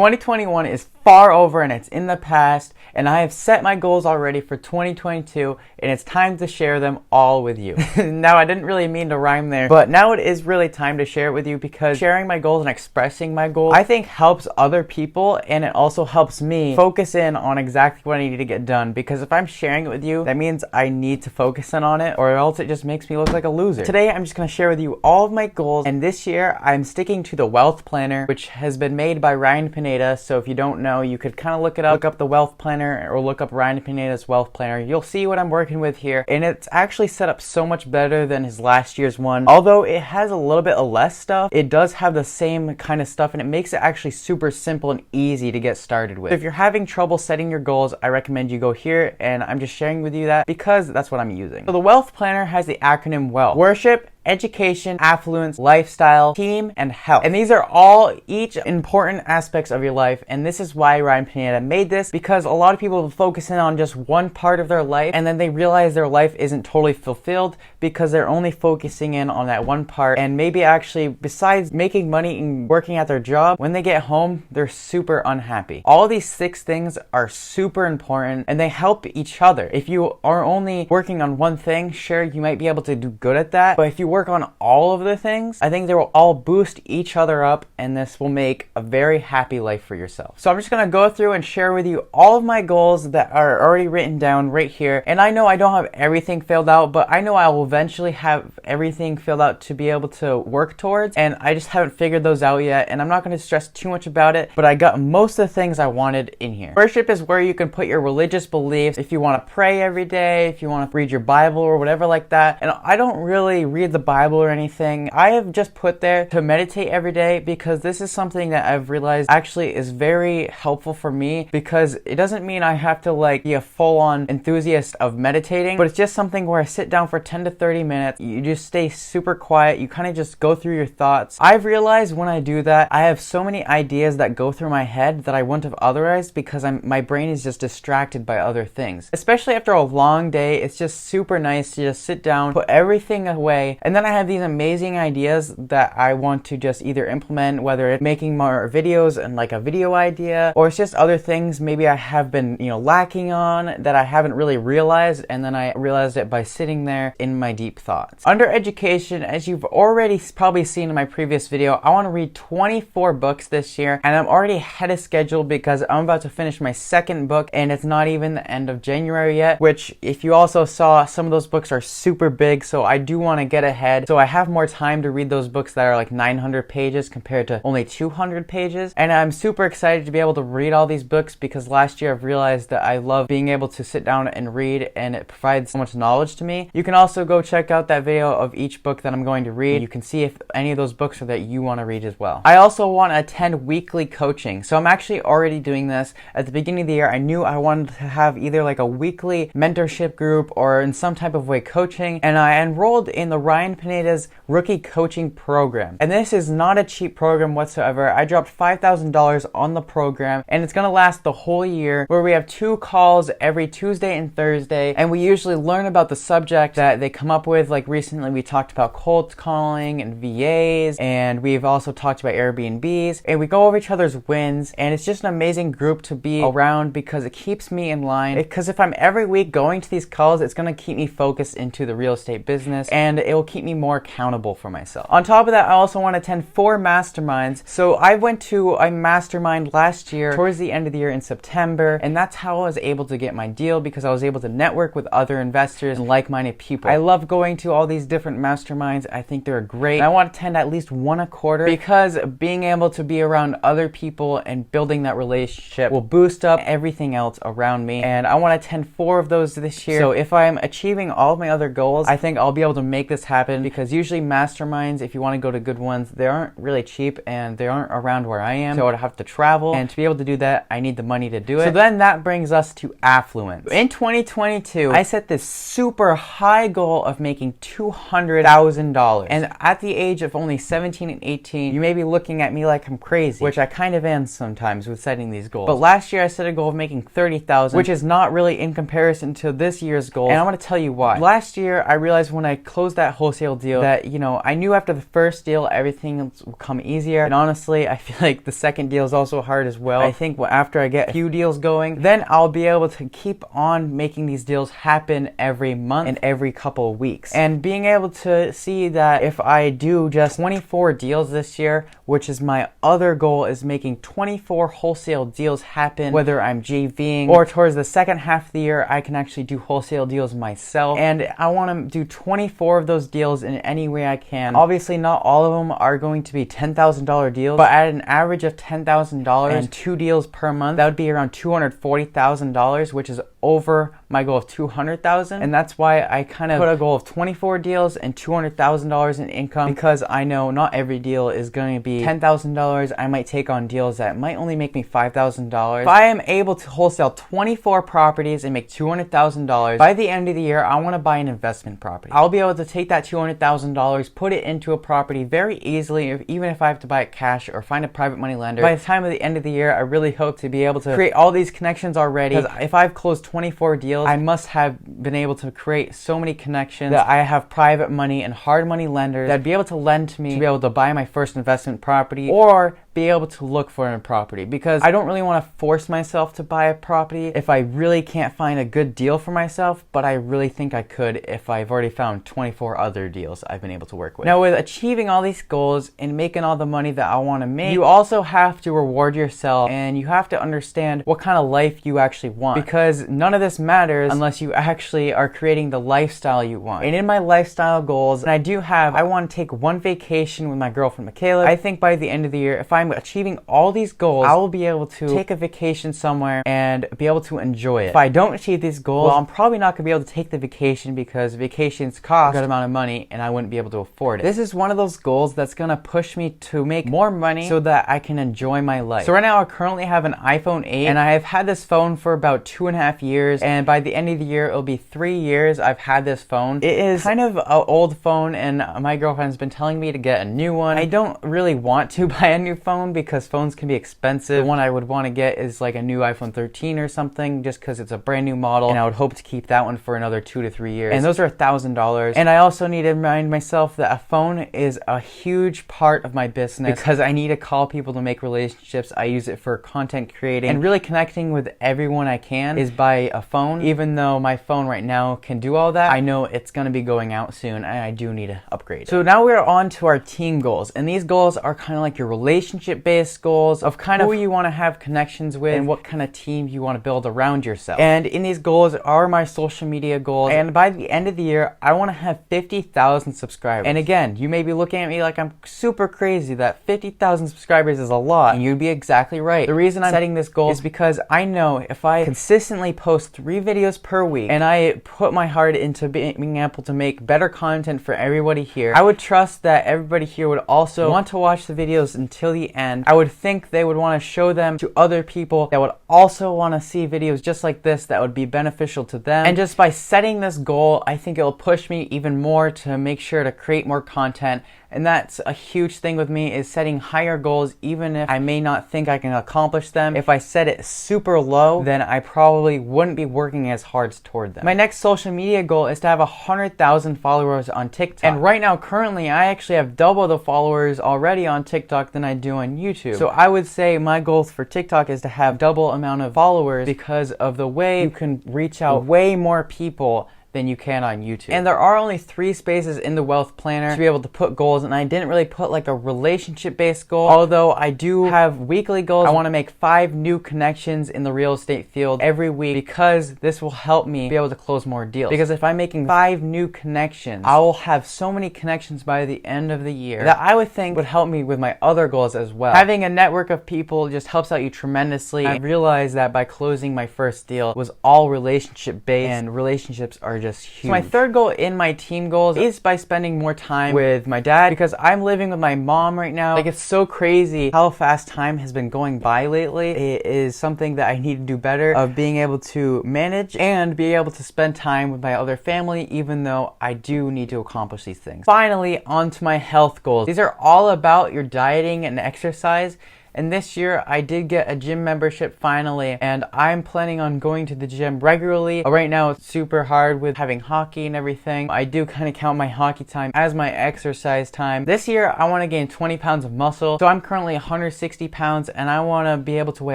2021 is far over and it's in the past, and I have set my goals already for 2022, and it's time to share them all with you. Now, I didn't really mean to rhyme there, but now it is really time to share it with you, because sharing my goals and expressing my goals, I think, helps other people, and it also helps me focus in on exactly what I need to get done. Because if I'm sharing it with you, that means I need to focus in on it, or else it just makes me look like a loser. Today, I'm just going to share with you all of my goals, and this year, I'm sticking to the Wealth Planner, which has been made by Ryan Pineda. So if you don't know, you could kind of look up the Wealth Planner, or look up Ryan Pineda's Wealth Planner. You'll see what I'm working with here, and it's actually set up so much better than his last year's one. Although it has a little bit of less stuff, it does have the same kind of stuff, and it makes it actually super simple and easy to get started with. If you're having trouble setting your goals, I recommend you go here, and I'm just sharing with you that because that's what I'm using. So the Wealth Planner has the acronym WEALTH: worship, education, affluence, lifestyle, team, and health. And these are all each important aspects of your life, and this is why Ryan Pineda made this, because a lot of people focus in on just one part of their life, and then they realize their life isn't totally fulfilled because they're only focusing in on that one part. And maybe actually, besides making money and working at their job, when they get home, they're super unhappy. All of these 6 things are super important, and they help each other. If you are only working on one thing, sure, you might be able to do good at that, but if you work on all of the things, I think they will all boost each other up, and this will make a very happy life for yourself. So I'm just going to go through and share with you all of my goals that are already written down right here. And I know I don't have everything filled out, but I know I will eventually have everything filled out to be able to work towards, and I just haven't figured those out yet, and I'm not going to stress too much about it, but I got most of the things I wanted in here. Worship is where you can put your religious beliefs, if you want to pray every day, if you want to read your Bible or whatever like that. And I don't really read the Bible or anything. I have just put there to meditate every day, because this is something that I've realized actually is very helpful for me, because it doesn't mean I have to be a full-on enthusiast of meditating, but it's just something where I sit down for 10 to 30 minutes. You just stay super quiet. You kind of just go through your thoughts. I've realized when I do that, I have so many ideas that go through my head that I wouldn't have otherwise, because my brain is just distracted by other things. Especially after a long day, it's just super nice to just sit down, put everything away, and then I have these amazing ideas that I want to just either implement, whether it's making more videos and a video idea, or it's just other things maybe I have been lacking on that I haven't really realized, and then I realized it by sitting there in my deep thoughts. Under education, as you've already probably seen in my previous video, I want to read 24 books this year, and I'm already ahead of schedule because I'm about to finish my 2nd book, and it's not even the end of January yet, which, if you also saw, some of those books are super big, so I do want to get ahead. So I have more time to read those books that are 900 pages compared to only 200 pages. And I'm super excited to be able to read all these books, because last year I've realized that I love being able to sit down and read, and it provides so much knowledge to me. You can also go check out that video of each book that I'm going to read. You can see if any of those books are that you want to read as well. I also want to attend weekly coaching. So I'm actually already doing this. At the beginning of the year, I knew I wanted to have either a weekly mentorship group or in some type of way coaching, and I enrolled in the Ryan Pineda's rookie coaching program. And this is not a cheap program whatsoever. I dropped $5,000 on the program, and it's going to last the whole year, where we have 2 calls every Tuesday and Thursday, and we usually learn about the subject that they come up with. Recently we talked about cold calling and VAs, and we've also talked about Airbnbs, and we go over each other's wins, and it's just an amazing group to be around, because it keeps me in line. Because if I'm every week going to these calls, it's going to keep me focused into the real estate business, and it will keep me more accountable for myself. On top of that, I also want to attend 4 masterminds. So I went to a mastermind last year towards the end of the year in September, and that's how I was able to get my deal, because I was able to network with other investors and like-minded people. I love going to all these different masterminds. I think they're great. And I want to attend at least 1 a quarter, because being able to be around other people and building that relationship will boost up everything else around me. And I want to attend 4 of those this year. So if I'm achieving all of my other goals, I think I'll be able to make this happen, because usually masterminds, if you want to go to good ones, they aren't really cheap, and they aren't around where I am, so I would have to travel, and to be able to do that, I need the money to do it. So then that brings us to affluence. In 2022, I set this super high goal of making $200,000, and at the age of only 17 and 18, you may be looking at me like I'm crazy, which I kind of am sometimes with setting these goals. But last year I set a goal of making $30,000, which is not really in comparison to this year's goal, and I'm going to tell you why. Last year I realized when I closed that wholesale deal that I knew after the first deal, everything will come easier. And honestly, I feel like the second deal is also hard as well. I think after I get a few deals going, then I'll be able to keep on making these deals happen every month and every couple of weeks. And being able to see that if I do just 24 deals this year, which is my other goal, is making 24 wholesale deals happen, whether I'm JVing or towards the second half of the year, I can actually do wholesale deals myself. And I want to do 24 of those deals in any way I can. Obviously, not all of them are going to be $10,000 deals, but at an average of $10,000 and 2 deals per month, that would be around $240,000, which is over my goal of $200,000. And that's why I kind of put a goal of 24 deals and $200,000 in income, because I know not every deal is going to be $10,000. I might take on deals that might only make me $5,000. If I am able to wholesale 24 properties and make $200,000 by the end of the year, I want to buy an investment property. I'll be able to take that $200,000, put it into a property very easily, even if I have to buy it cash or find a private money lender. By the time of the end of the year, I really hope to be able to create all these connections already, because if I've closed 24 deals, I must have been able to create so many connections that I have private money and hard money lenders that'd be able to lend to me to be able to buy my first investment property or be able to look for a property, because I don't really want to force myself to buy a property if I really can't find a good deal for myself, but I really think I could if I've already found 24 other deals I've been able to work with. Now, with achieving all these goals and making all the money that I want to make, you also have to reward yourself, and you have to understand what kind of life you actually want, because none of this matters unless you actually are creating the lifestyle you want. And in my lifestyle goals, and I want to take one vacation with my girlfriend Makayla. I think by the end of the year, if I'm achieving all these goals, I will be able to take a vacation somewhere and be able to enjoy it. If I don't achieve these goals, well, I'm probably not going to be able to take the vacation, because vacations cost a good amount of money and I wouldn't be able to afford it. This is one of those goals that's going to push me to make more money so that I can enjoy my life. So right now I currently have an iPhone 8, and I have had this phone for about 2.5 years, and by the end of the year it'll be 3 years I've had this phone. It is kind of an old phone, and my girlfriend's been telling me to get a new one. I don't really want to buy a new phone because phones can be expensive. The one I would want to get is like a new iPhone 13 or something, just because it's a brand new model, and I would hope to keep that one for another 2 to 3 years. And those are $1,000. And I also need to remind myself that a phone is a huge part of my business, because I need to call people to make relationships. I use it for content creating, and really connecting with everyone I can is by a phone. Even though my phone right now can do all that, I know it's going to be going out soon, and I do need to upgrade it. So now we're on to our team goals, and these goals are kind of like your relationship-based goals of kind of who you want to have connections with and what kind of team you want to build around yourself. And in these goals are my social media goals, and by the end of the year, I want to have 50,000 subscribers. And again, you may be looking at me like I'm super crazy that 50,000 subscribers is a lot, and you'd be exactly right. The reason I'm setting this goal is because I know if I consistently post 3 videos per week, and I put my heart into being able to make better content for everybody here, I would trust that everybody here would also want to watch the videos until the end. I would think they would want to show them to other people that would also want to see videos just like this that would be beneficial to them. And just by setting this goal, I think it will push me even more to make sure to create more content. And that's a huge thing with me, is setting higher goals even if I may not think I can accomplish them. If I set it super low, then I probably wouldn't be working as hard toward them. My next social media goal is to have 100,000 followers on TikTok. And right now, currently, I actually have double the followers already on TikTok than I do on YouTube. So I would say my goal for TikTok is to have double amount of followers, because of the way you can reach out way more people than you can on YouTube. And there are only 3 spaces in the Wealth Planner to be able to put goals, and I didn't really put like a relationship-based goal, although I do have weekly goals. I want to make 5 new connections in the real estate field every week, because this will help me be able to close more deals. Because if I'm making 5 new connections, I will have so many connections by the end of the year that I would think would help me with my other goals as well. Having a network of people just helps out you tremendously. I realized that by closing my first deal was all relationship-based, and relationships are just huge. So my third goal in my team goals is by spending more time with my dad, because I'm living with my mom right now. Like, it's so crazy how fast time has been going by lately. It is something that I need to do better of being able to manage and be able to spend time with my other family, even though I do need to accomplish these things. Finally, on to my health goals. These are all about your dieting and exercise. And this year I did get a gym membership finally, and I'm planning on going to the gym regularly. Right now it's super hard with having hockey and everything. I do kind of count my hockey time as my exercise time. This year I want to gain 20 pounds of muscle. So I'm currently 160 pounds and I want to be able to weigh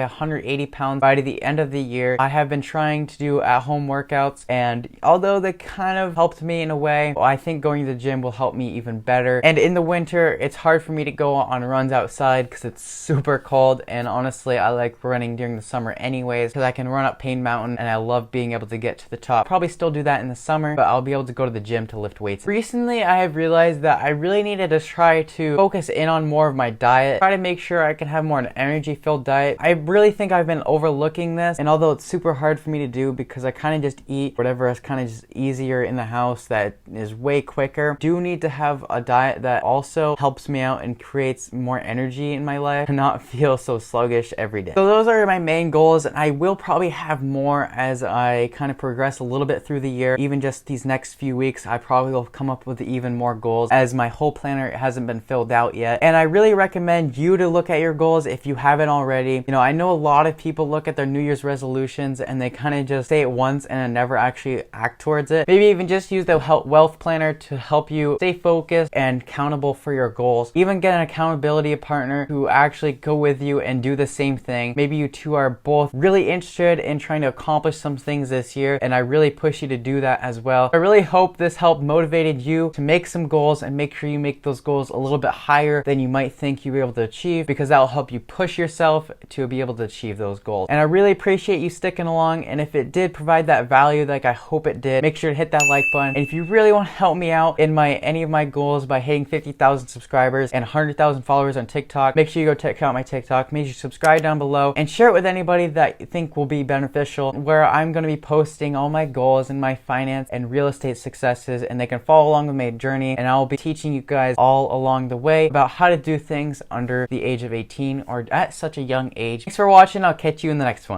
180 pounds by the end of the year. I have been trying to do at-home workouts, and although they kind of helped me in a way, I think going to the gym will help me even better. And in the winter, it's hard for me to go on runs outside because it's super cold, and honestly, I like running during the summer anyways because I can run up Pain Mountain and I love being able to get to the top. Probably still do that in the summer, but I'll be able to go to the gym to lift weights. Recently, I have realized that I really needed to try to focus in on more of my diet, try to make sure I can have more an energy-filled diet. I really think I've been overlooking this, and although it's super hard for me to do because I kind of just eat whatever is kind of just easier in the house that is way quicker, do need to have a diet that also helps me out and creates more energy in my life to not feel so sluggish every day. So those are my main goals, and I will probably have more as I kind of progress a little bit through the year. Even just these next few weeks, I probably will come up with even more goals as my whole planner hasn't been filled out yet. And I really recommend you to look at your goals if you haven't already. You know, I know a lot of people look at their New Year's resolutions and they kind of just say it once and then never actually act towards it. Maybe even just use the wealth planner to help you stay focused and accountable for your goals. Even get an accountability partner who actually go with you and do the same thing. Maybe you two are both really interested in trying to accomplish some things this year, and I really push you to do that as well. I really hope this helped motivated you to make some goals and make sure you make those goals a little bit higher than you might think you'll be able to achieve, because that will help you push yourself to be able to achieve those goals. And I really appreciate you sticking along, and if it did provide that value like I hope it did, make sure to hit that like button. And if you really want to help me out in any of my goals by hitting 50,000 subscribers and 100,000 followers on TikTok, make sure you go check out my TikTok. Make sure you subscribe down below and share it with anybody that you think will be beneficial, where I'm going to be posting all my goals and my finance and real estate successes, and they can follow along with my journey, and I'll be teaching you guys all along the way about how to do things under the age of 18 or at such a young age. Thanks for watching. I'll catch you in the next one.